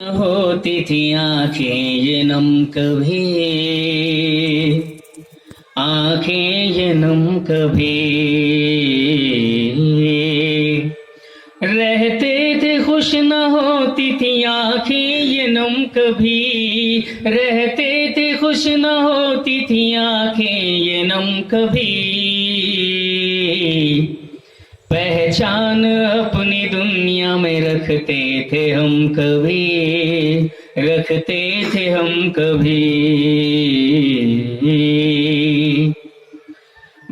होती थी आंखें ये नम कभी, आंखें ये नम कभी। रहते थे खुश न होती थी आंखें ये नम कभी, रहते थे खुश न होती थी आंखें ये नम कभी। पहचान अपनी दुनिया में रखते थे हम कभी, रखते थे हम कभी।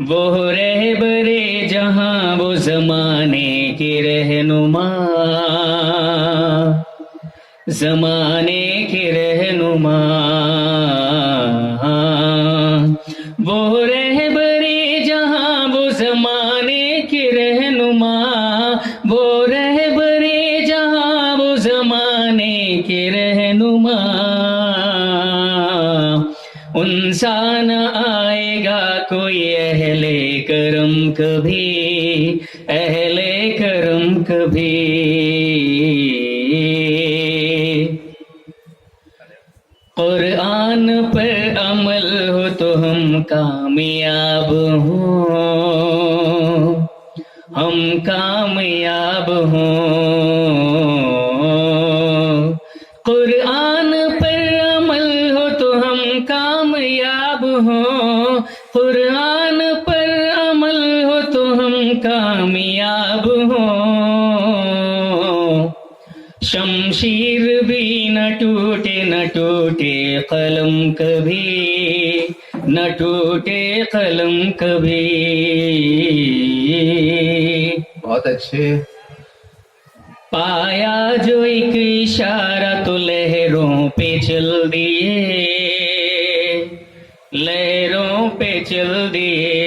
वो रहबरे जहां वो जमाने के रहनुमा, जमाने के रहनुमा। वो रहबरे जहां वो जमाने के रहनुमा, वो रहबरे जहां वो जमाने के रहनुमा। उनसा न आएगा कोई अहले करम कभी, अहले करम कभी। कुरान पर अमल हो तो हम कामयाब हों, हम कामयाब हों। कुरान पर अमल हो तो हम कामयाब हों, कुरान पर अमल हो तो हम कामयाब हों। शमशीर भी न टूटे, न टूटे कलम कभी, न टूटे कलम कभी। बहुत अच्छे। पाया जो एक इशारा तो लहरों पे चल दिए, लहरों पे चल दिए।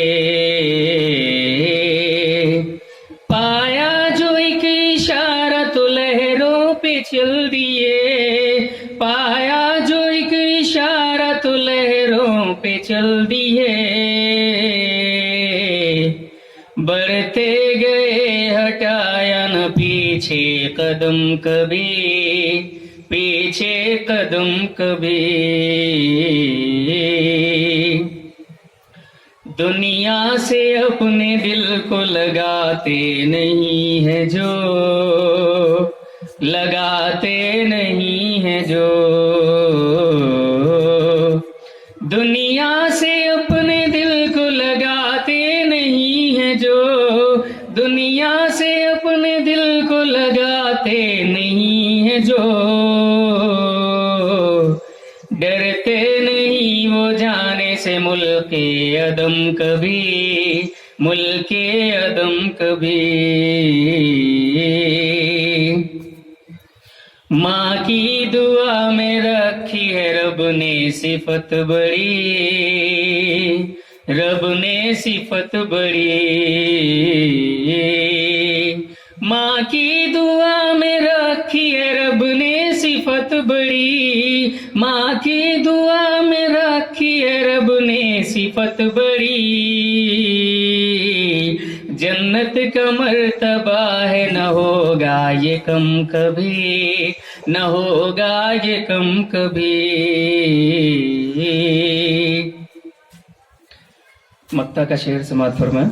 पाया जो एक इशारा तो लहरों पे चल दिए, पाया जो एक इशारा तो लहरों पे चल दिए। बढ़ते गए हटाया न पीछे कदम कभी, पीछे कदम कभी। दुनिया से अपने दिल को लगाते नहीं है जो, लगाते नहीं है जो। दुनिया से अपने दिल को लगाते नहीं है जो, दुनिया से अपने दिल को लगाते नहीं है जो। डरते नहीं वो जाने से मुल्के अदम कभी, मुल्के अदम कभी। माँ की दुआ में रखी है रब ने सिफत बड़ी, रब ने सिफत बड़ी। माँ की दुआ में रखी है रब ने सिफत बड़ी, माँ की दुआ में रखी है रब ने सिफत बड़ी। जन्नत का मर्तबा है न होगा ये कम कभी, न होगा ये कम कभी। मक्ता का शेर समाप्त फरमाएं।